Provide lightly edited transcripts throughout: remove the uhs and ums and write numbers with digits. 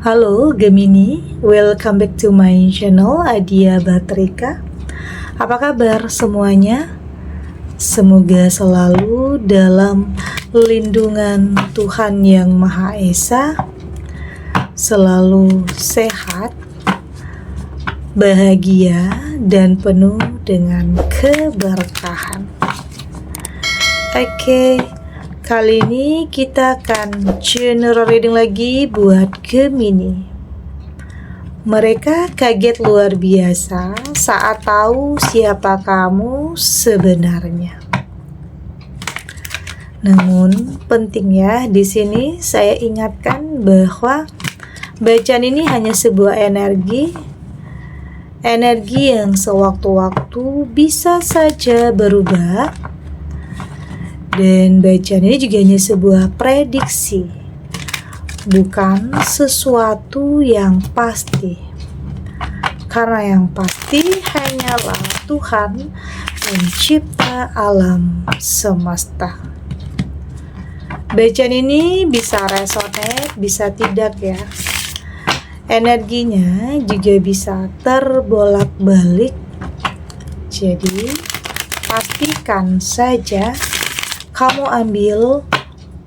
Halo Gemini, welcome back to my channel Adia Batrika. Apa kabar semuanya? Semoga selalu dalam lindungan Tuhan Yang Maha Esa, selalu sehat, bahagia, dan penuh dengan keberkahan. Oke, kali ini kita akan general reading lagi buat Gemini. Mereka kaget luar biasa saat tahu siapa kamu sebenarnya. Namun penting ya, di sini saya ingatkan bahwa bacaan ini hanya sebuah energi yang sewaktu-waktu bisa saja berubah. Dan bacaan ini juga hanya sebuah prediksi, bukan sesuatu yang pasti. Karena yang pasti hanyalah Tuhan pencipta alam semesta. Bacaan ini bisa resonate, bisa tidak ya. Energinya juga bisa terbolak-balik. Jadi pastikan saja kamu ambil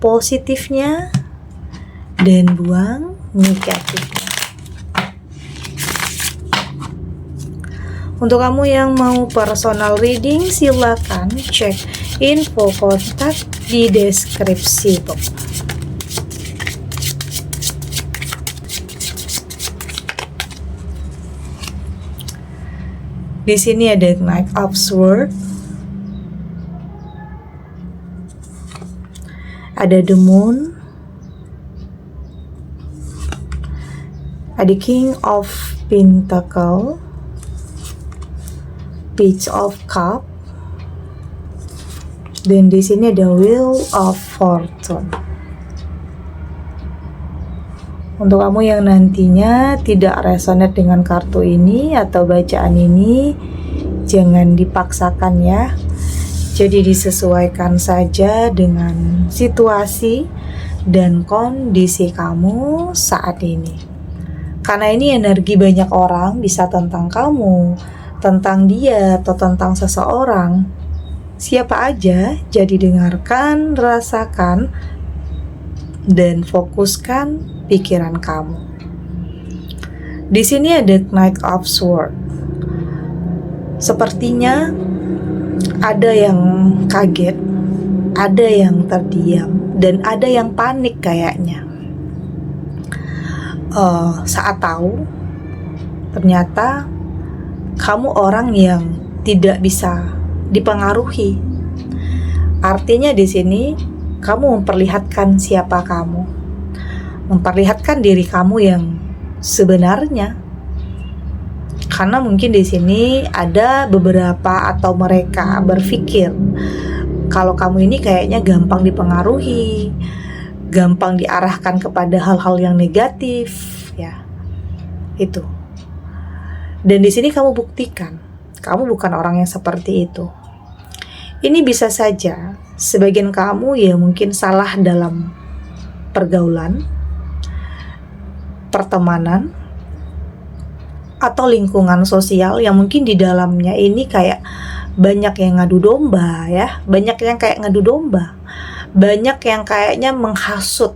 positifnya dan buang negatifnya. Untuk kamu yang mau personal reading, silakan cek info kontak di deskripsi box. Di sini ada Knight of Swords, ada The Moon, ada King of Pentacle, Page of Cup, dan di sini ada Wheel of Fortune. Untuk kamu yang nantinya tidak resonate dengan kartu ini atau bacaan ini, jangan dipaksakan ya. Jadi disesuaikan saja dengan situasi dan kondisi kamu saat ini. Karena ini energi banyak orang, bisa tentang kamu, tentang dia, atau tentang seseorang. Siapa aja, jadi dengarkan, rasakan, dan fokuskan pikiran kamu. Di sini ada Knight of Swords. Sepertinya ada yang kaget, ada yang terdiam, dan ada yang panik kayaknya. Saat tahu ternyata kamu orang yang tidak bisa dipengaruhi. Artinya di sini kamu memperlihatkan siapa kamu, memperlihatkan diri kamu yang sebenarnya. Karena mungkin di sini ada beberapa atau mereka berpikir kalau kamu ini kayaknya gampang dipengaruhi, gampang diarahkan kepada hal-hal yang negatif, ya. Itu. Dan di sini kamu buktikan, kamu bukan orang yang seperti itu. Ini bisa saja sebagian kamu ya mungkin salah dalam pergaulan, pertemanan, atau lingkungan sosial yang mungkin di dalamnya ini kayak banyak yang ngadu domba ya, banyak yang kayak ngadu domba, banyak yang kayaknya menghasut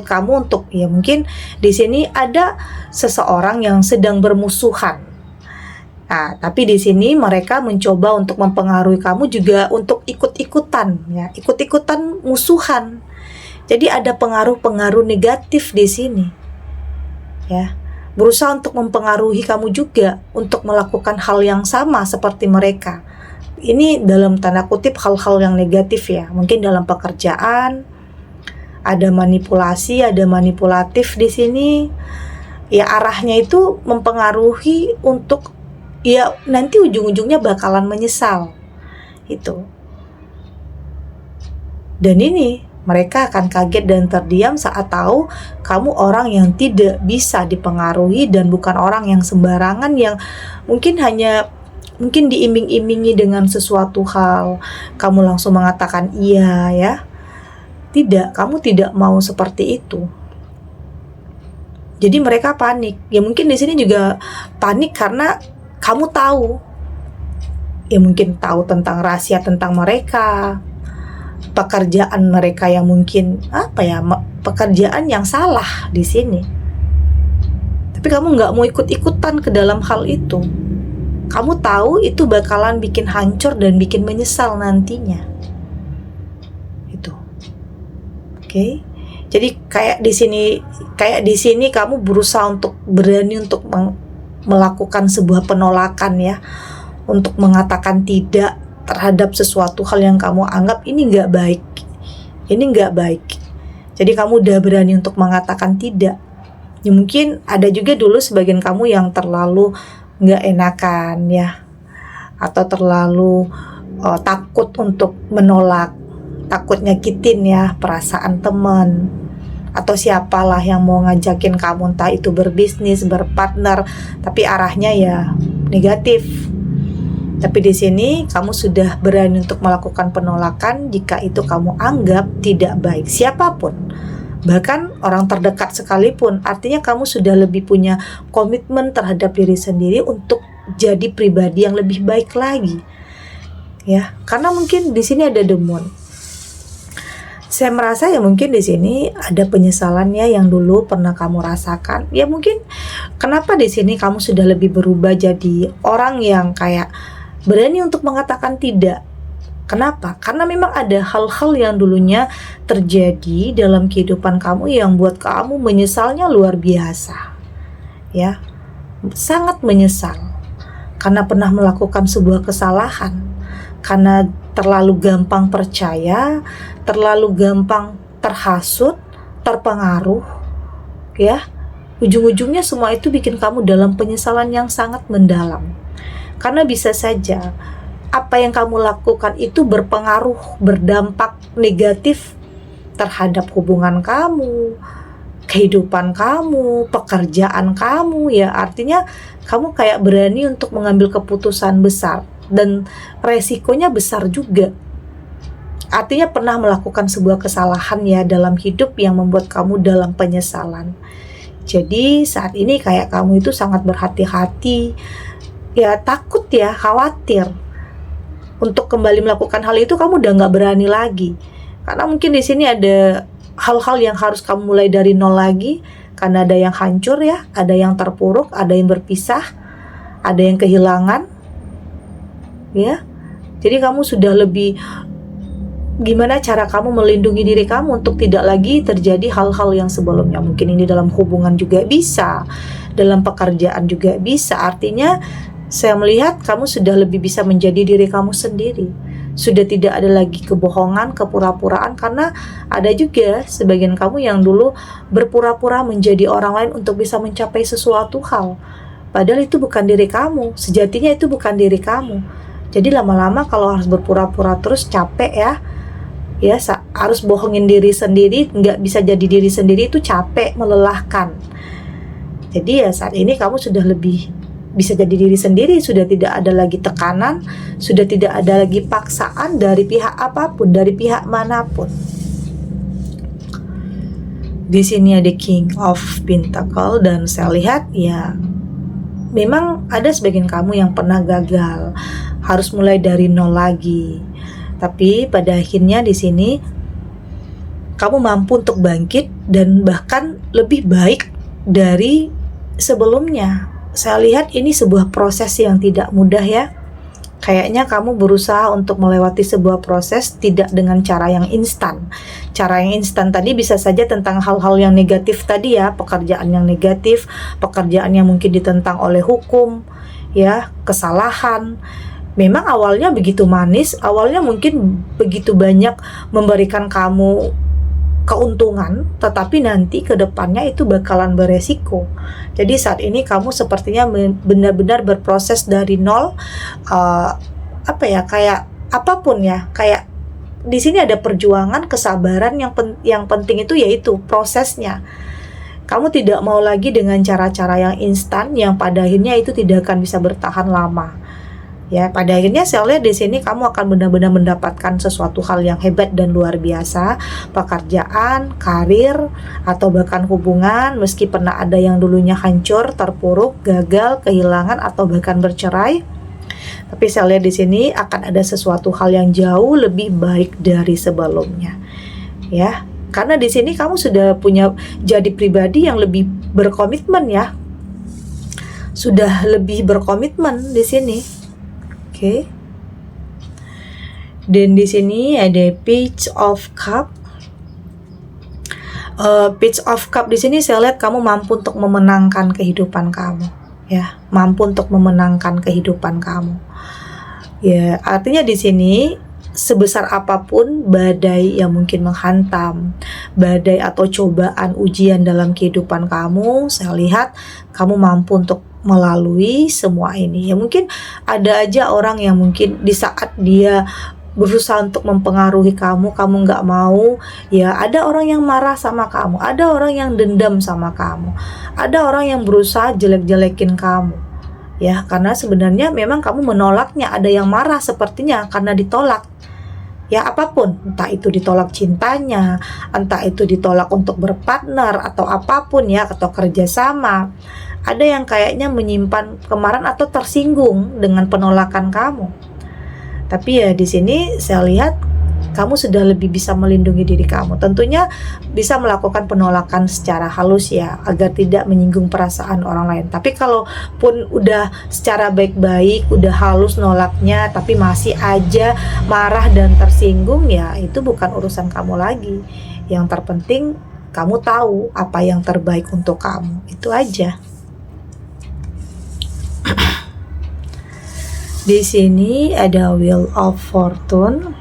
kamu untuk ya mungkin di sini ada seseorang yang sedang bermusuhan. Nah, tapi di sini mereka mencoba untuk mempengaruhi kamu juga untuk ikut-ikutan musuhan. Jadi ada pengaruh-pengaruh negatif di sini. Ya. Berusaha untuk mempengaruhi kamu juga untuk melakukan hal yang sama seperti mereka. Ini dalam tanda kutip hal-hal yang negatif ya. Mungkin dalam pekerjaan ada manipulasi, ada manipulatif di sini. Ya arahnya itu mempengaruhi untuk ya nanti ujung-ujungnya bakalan menyesal. Itu. Dan ini mereka akan kaget dan terdiam saat tahu kamu orang yang tidak bisa dipengaruhi dan bukan orang yang sembarangan yang mungkin diiming-imingi dengan sesuatu hal. Kamu langsung mengatakan iya ya. Tidak, kamu tidak mau seperti itu. Jadi mereka panik. Ya mungkin di sini juga panik karena kamu tahu. Ya mungkin tahu tentang rahasia tentang mereka, pekerjaan mereka yang mungkin pekerjaan yang salah di sini. Tapi kamu nggak mau ikut-ikutan ke dalam hal itu. Kamu tahu itu bakalan bikin hancur dan bikin menyesal nantinya. Itu. Oke. Jadi kayak di sini kamu berusaha untuk berani untuk melakukan sebuah penolakan ya, untuk mengatakan tidak terhadap sesuatu hal yang kamu anggap ini nggak baik. Ini nggak baik. Jadi kamu udah berani untuk mengatakan tidak. Ya mungkin ada juga dulu sebagian kamu yang terlalu nggak enakan ya, atau terlalu takut untuk menolak, takut nyakitin ya perasaan teman atau siapalah yang mau ngajakin kamu, entah itu berbisnis, berpartner, tapi arahnya ya negatif. Tapi di sini kamu sudah berani untuk melakukan penolakan jika itu kamu anggap tidak baik, siapapun. Bahkan orang terdekat sekalipun, artinya kamu sudah lebih punya komitmen terhadap diri sendiri untuk jadi pribadi yang lebih baik lagi. Ya, karena mungkin di sini ada The Moon. Saya merasa ya mungkin di sini ada penyesalannya yang dulu pernah kamu rasakan. Ya mungkin kenapa di sini kamu sudah lebih berubah jadi orang yang kayak berani untuk mengatakan tidak. Kenapa? Karena memang ada hal-hal yang dulunya terjadi dalam kehidupan kamu yang buat kamu menyesalnya luar biasa. Ya, sangat menyesal. Karena pernah melakukan sebuah kesalahan. Karena terlalu gampang percaya, terlalu gampang terhasut, terpengaruh. Ya, ujung-ujungnya semua itu bikin kamu dalam penyesalan yang sangat mendalam. Karena bisa saja apa yang kamu lakukan itu berpengaruh, berdampak negatif terhadap hubungan kamu, kehidupan kamu, pekerjaan kamu ya. Artinya kamu kayak berani untuk mengambil keputusan besar dan resikonya besar juga. Artinya pernah melakukan sebuah kesalahan ya dalam hidup yang membuat kamu dalam penyesalan. Jadi saat ini kayak kamu itu sangat berhati-hati, ya takut ya, khawatir. Untuk kembali melakukan hal itu kamu udah nggak berani lagi. Karena mungkin di sini ada hal-hal yang harus kamu mulai dari nol lagi. Karena ada yang hancur ya, ada yang terpuruk, ada yang berpisah, ada yang kehilangan. Ya, jadi kamu sudah lebih gimana cara kamu melindungi diri kamu untuk tidak lagi terjadi hal-hal yang sebelumnya. Mungkin ini dalam hubungan juga bisa, dalam pekerjaan juga bisa. Artinya saya melihat kamu sudah lebih bisa menjadi diri kamu sendiri. Sudah tidak ada lagi kebohongan, kepura-puraan. Karena ada juga sebagian kamu yang dulu berpura-pura menjadi orang lain untuk bisa mencapai sesuatu hal. Padahal itu bukan diri kamu. Sejatinya itu bukan diri kamu. Jadi lama-lama kalau harus berpura-pura terus capek ya. Ya, harus bohongin diri sendiri, nggak bisa jadi diri sendiri itu capek, melelahkan. Jadi ya saat ini kamu sudah lebih bisa jadi diri sendiri, sudah tidak ada lagi tekanan, sudah tidak ada lagi paksaan dari pihak apapun, dari pihak manapun. Di sini ada King of Pentacle dan saya lihat ya memang ada sebagian kamu yang pernah gagal, harus mulai dari nol lagi. Tapi pada akhirnya di sini kamu mampu untuk bangkit dan bahkan lebih baik dari sebelumnya. Saya lihat ini sebuah proses yang tidak mudah ya. Kayaknya kamu berusaha untuk melewati sebuah proses tidak dengan cara yang instan. Cara yang instan tadi bisa saja tentang hal-hal yang negatif tadi ya, pekerjaan yang negatif, pekerjaan yang mungkin ditentang oleh hukum, ya, kesalahan. Memang awalnya begitu manis, awalnya mungkin begitu banyak memberikan kamu keuntungan, tetapi nanti ke depannya itu bakalan beresiko. Jadi saat ini kamu sepertinya benar-benar berproses dari nol, kayak apapun ya, kayak di sini ada perjuangan, kesabaran yang penting itu yaitu prosesnya. Kamu tidak mau lagi dengan cara-cara yang instan yang pada akhirnya itu tidak akan bisa bertahan lama. Ya, pada akhirnya saya lihat di sini kamu akan benar-benar mendapatkan sesuatu hal yang hebat dan luar biasa, pekerjaan, karir, atau bahkan hubungan, meski pernah ada yang dulunya hancur, terpuruk, gagal, kehilangan, atau bahkan bercerai. Tapi saya lihat di sini akan ada sesuatu hal yang jauh lebih baik dari sebelumnya. Ya, karena di sini kamu sudah punya jadi pribadi yang lebih berkomitmen ya. Sudah lebih berkomitmen di sini. Oke. Dan di sini ada Page of Cup. Page of Cup di sini saya lihat kamu mampu untuk memenangkan kehidupan kamu, ya, mampu untuk memenangkan kehidupan kamu. Ya, artinya di sini sebesar apapun badai yang mungkin menghantam, badai atau cobaan ujian dalam kehidupan kamu, saya lihat kamu mampu untuk melalui semua ini. Ya mungkin ada aja orang yang mungkin di saat dia berusaha untuk mempengaruhi kamu nggak mau, ya ada orang yang marah sama kamu, ada orang yang dendam sama kamu, ada orang yang berusaha jelek-jelekin kamu, ya karena sebenarnya memang kamu menolaknya, ada yang marah sepertinya karena ditolak. Ya apapun, entah itu ditolak cintanya, entah itu ditolak untuk berpartner atau apapun ya, atau kerjasama. Ada yang kayaknya menyimpan kemarahan atau tersinggung dengan penolakan kamu. Tapi ya di sini saya lihat kamu sudah lebih bisa melindungi diri kamu. Tentunya bisa melakukan penolakan secara halus ya, agar tidak menyinggung perasaan orang lain. Tapi kalaupun udah secara baik-baik, udah halus nolaknya, tapi masih aja marah dan tersinggung, ya itu bukan urusan kamu lagi. Yang terpenting kamu tahu apa yang terbaik untuk kamu. Itu aja. Di sini ada Wheel of Fortune.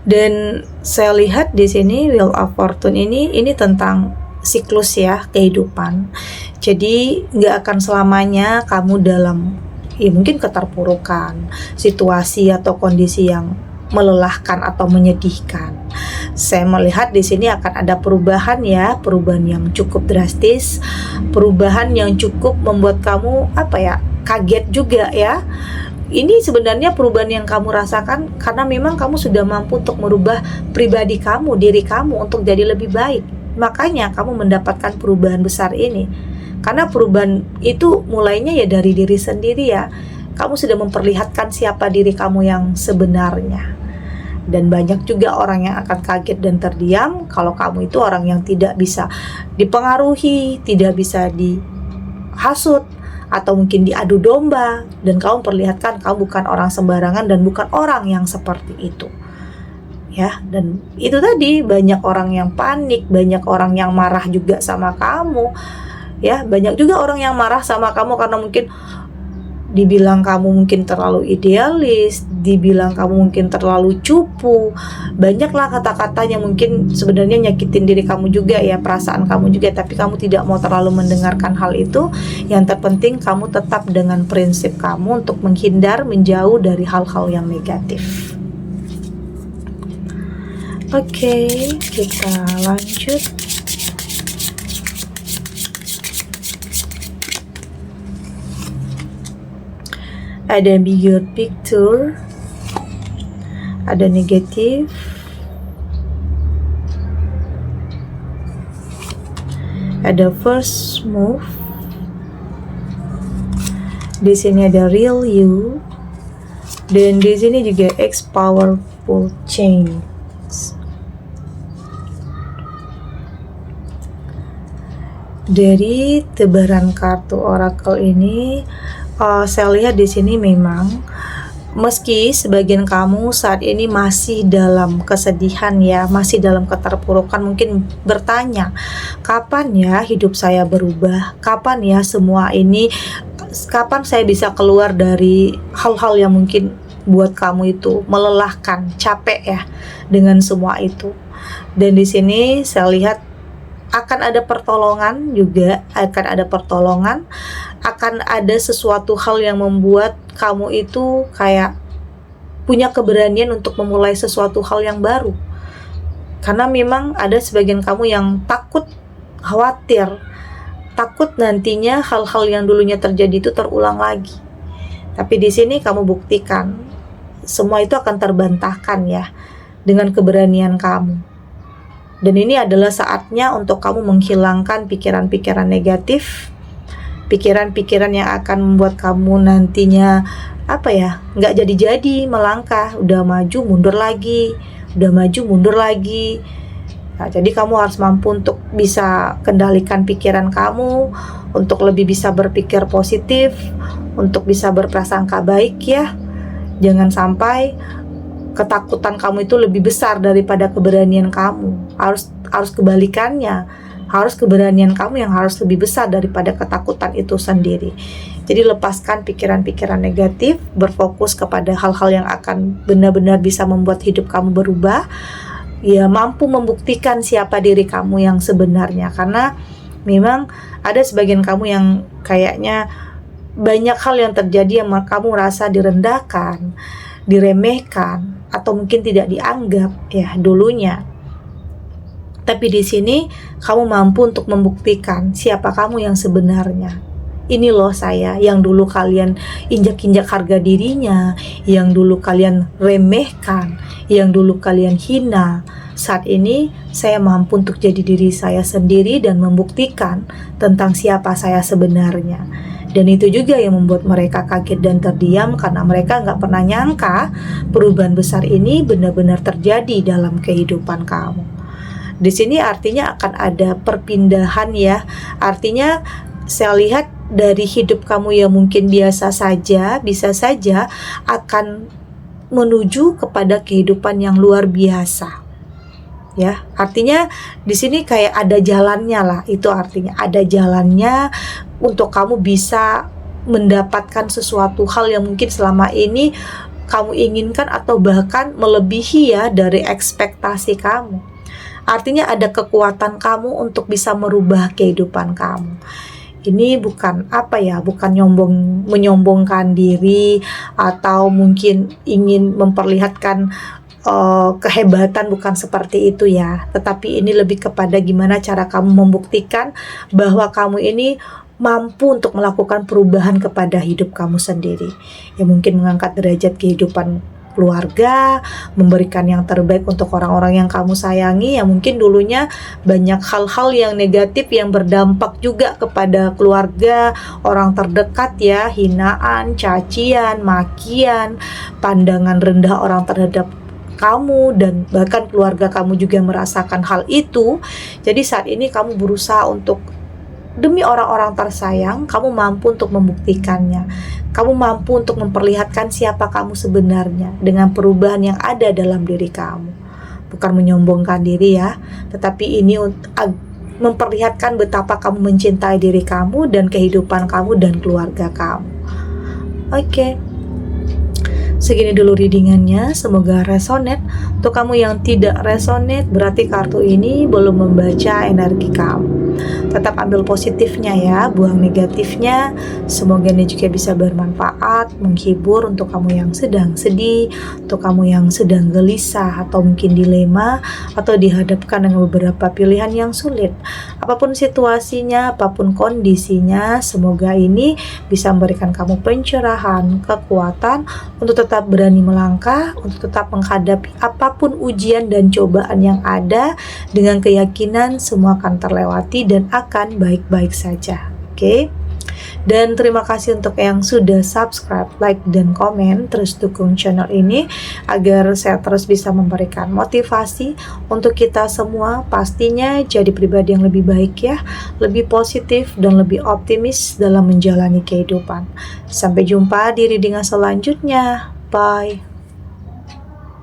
Dan saya lihat di sini Wheel of Fortune ini tentang siklus ya, kehidupan. Jadi nggak akan selamanya kamu dalam ya mungkin keterpurukan, situasi atau kondisi yang melelahkan atau menyedihkan. Saya melihat di sini akan ada perubahan ya, perubahan yang cukup drastis, perubahan yang cukup membuat kamu kaget juga ya. Ini sebenarnya perubahan yang kamu rasakan karena memang kamu sudah mampu untuk merubah pribadi kamu, diri kamu untuk jadi lebih baik. Makanya kamu mendapatkan perubahan besar ini. Karena perubahan itu mulainya ya dari diri sendiri ya. Kamu sudah memperlihatkan siapa diri kamu yang sebenarnya. Dan banyak juga orang yang akan kaget dan terdiam kalau kamu itu orang yang tidak bisa dipengaruhi, tidak bisa dihasut, atau mungkin diadu domba, dan kamu perlihatkan kamu bukan orang sembarangan dan bukan orang yang seperti itu. Ya, dan itu tadi banyak orang yang panik, banyak orang yang marah juga sama kamu. Ya, banyak juga orang yang marah sama kamu karena mungkin dibilang kamu mungkin terlalu idealis, dibilang kamu mungkin terlalu cupu. Banyaklah kata-katanya mungkin sebenarnya nyakitin diri kamu juga ya, perasaan kamu juga, tapi kamu tidak mau terlalu mendengarkan hal itu. Yang terpenting kamu tetap dengan prinsip kamu untuk menghindar, menjauh dari hal-hal yang negatif. Oke, kita lanjut. Ada bigger picture, ada negatif, ada first move. Di sini ada real you, dan di sini juga X powerful change. Dari tebaran kartu oracle ini, saya lihat di sini memang meski sebagian kamu saat ini masih dalam kesedihan ya, masih dalam keterpurukan, mungkin bertanya, kapan ya hidup saya berubah? Kapan ya semua ini? Kapan saya bisa keluar dari hal-hal yang mungkin buat kamu itu melelahkan, capek ya dengan semua itu? Dan di sini saya lihat akan ada pertolongan juga, akan ada sesuatu hal yang membuat kamu itu kayak punya keberanian untuk memulai sesuatu hal yang baru. Karena memang ada sebagian kamu yang takut, khawatir, takut nantinya hal-hal yang dulunya terjadi itu terulang lagi. Tapi di sini kamu buktikan semua itu akan terbantahkan ya dengan keberanian kamu. Dan ini adalah saatnya untuk kamu menghilangkan pikiran-pikiran negatif, pikiran-pikiran yang akan membuat kamu nantinya nggak jadi-jadi melangkah, udah maju mundur lagi, udah maju mundur lagi. Nah, jadi kamu harus mampu untuk bisa kendalikan pikiran kamu, untuk lebih bisa berpikir positif, untuk bisa berprasangka baik ya. Jangan sampai ketakutan kamu itu lebih besar daripada keberanian kamu. Harus kebalikannya. Harus keberanian kamu yang harus lebih besar daripada ketakutan itu sendiri. Jadi lepaskan pikiran-pikiran negatif, berfokus kepada hal-hal yang akan benar-benar bisa membuat hidup kamu berubah. Ya, mampu membuktikan siapa diri kamu yang sebenarnya. Karena memang ada sebagian kamu yang kayaknya banyak hal yang terjadi yang kamu rasa direndahkan, diremehkan, atau mungkin tidak dianggap ya dulunya. Tapi di sini kamu mampu untuk membuktikan siapa kamu yang sebenarnya. Ini loh saya yang dulu kalian injak-injak harga dirinya, yang dulu kalian remehkan, yang dulu kalian hina. Saat ini saya mampu untuk jadi diri saya sendiri dan membuktikan tentang siapa saya sebenarnya. Dan itu juga yang membuat mereka kaget dan terdiam karena mereka nggak pernah nyangka perubahan besar ini benar-benar terjadi dalam kehidupan kamu. Di sini artinya akan ada perpindahan ya. Artinya saya lihat dari hidup kamu yang mungkin biasa saja, bisa saja akan menuju kepada kehidupan yang luar biasa. Ya, artinya di sini kayak ada jalannya lah. Itu artinya ada jalannya untuk kamu bisa mendapatkan sesuatu hal yang mungkin selama ini kamu inginkan atau bahkan melebihi ya dari ekspektasi kamu. Artinya ada kekuatan kamu untuk bisa merubah kehidupan kamu. Ini bukan bukan menyombongkan diri atau mungkin ingin memperlihatkan kehebatan, bukan seperti itu ya. Tetapi ini lebih kepada gimana cara kamu membuktikan bahwa kamu ini mampu untuk melakukan perubahan kepada hidup kamu sendiri. Ya mungkin mengangkat derajat kehidupan keluarga, memberikan yang terbaik untuk orang-orang yang kamu sayangi, yang mungkin dulunya banyak hal-hal yang negatif yang berdampak juga kepada keluarga, orang terdekat ya, hinaan, cacian, makian, pandangan rendah orang terhadap kamu, dan bahkan keluarga kamu juga merasakan hal itu. Jadi saat ini kamu berusaha untuk demi orang-orang tersayang, kamu mampu untuk membuktikannya. Kamu mampu untuk memperlihatkan siapa kamu sebenarnya dengan perubahan yang ada dalam diri kamu. Bukan menyombongkan diri ya, tetapi ini memperlihatkan betapa kamu mencintai diri kamu dan kehidupan kamu dan keluarga kamu. Oke. Segini dulu readingannya, semoga resonate. Untuk kamu yang tidak resonate, berarti kartu ini belum membaca energi kamu. Tetap ambil positifnya ya, buang negatifnya. Semoga ini juga bisa bermanfaat, menghibur untuk kamu yang sedang sedih, untuk kamu yang sedang gelisah atau mungkin dilema, atau dihadapkan dengan beberapa pilihan yang sulit. Apapun situasinya, apapun kondisinya, semoga ini bisa memberikan kamu pencerahan, kekuatan untuk tetap berani melangkah, untuk tetap menghadapi apapun ujian dan cobaan yang ada dengan keyakinan semua akan terlewati dan akan baik-baik saja. Oke? Dan terima kasih untuk yang sudah subscribe, like, dan komen. Terus dukung channel ini agar saya terus bisa memberikan motivasi untuk kita semua pastinya jadi pribadi yang lebih baik ya, lebih positif dan lebih optimis dalam menjalani kehidupan. Sampai jumpa di readingan selanjutnya. Bye.